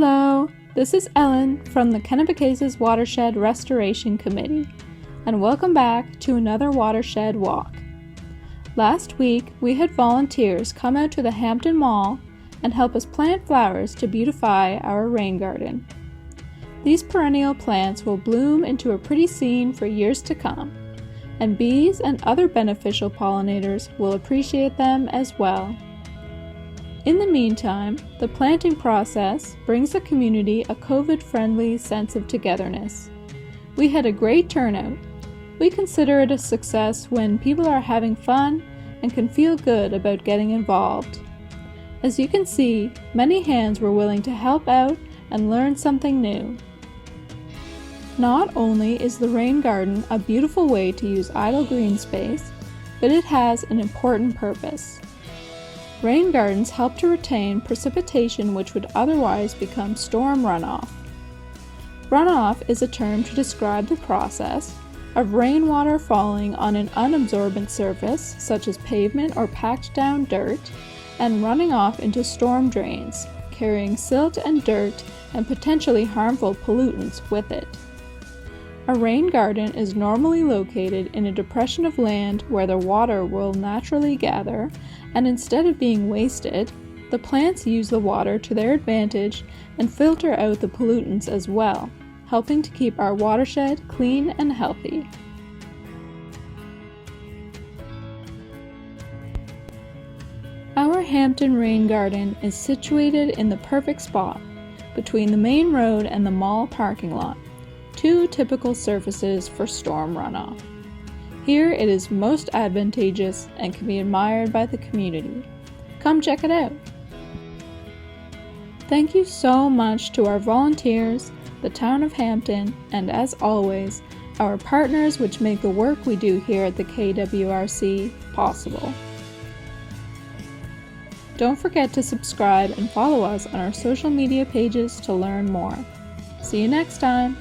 Hello, this is Ellen from the Kennebecase's Watershed Restoration Committee, and welcome back to another Watershed Walk. Last week, we had volunteers come out to the Hampton Mall and help us plant flowers to beautify our rain garden. These perennial plants will bloom into a pretty scene for years to come, and bees and other beneficial pollinators will appreciate them as well. In the meantime, the planting process brings the community a COVID-friendly sense of togetherness. We had a great turnout. We consider it a success when people are having fun and can feel good about getting involved. As you can see, many hands were willing to help out and learn something new. Not only is the rain garden a beautiful way to use idle green space, but it has an important purpose. Rain gardens help to retain precipitation which would otherwise become storm runoff. Runoff is a term to describe the process of rainwater falling on an unabsorbent surface, such as pavement or packed down dirt, and running off into storm drains, carrying silt and dirt and potentially harmful pollutants with it. A rain garden is normally located in a depression of land where the water will naturally gather, and instead of being wasted, the plants use the water to their advantage and filter out the pollutants as well, helping to keep our watershed clean and healthy. Our Hampton rain garden is situated in the perfect spot between the main road and the mall parking lot, two typical surfaces for storm runoff. Here it is most advantageous and can be admired by the community. Come check it out! Thank you so much to our volunteers, the town of Hampton, and as always, our partners which make the work we do here at the KWRC possible. Don't forget to subscribe and follow us on our social media pages to learn more. See you next time!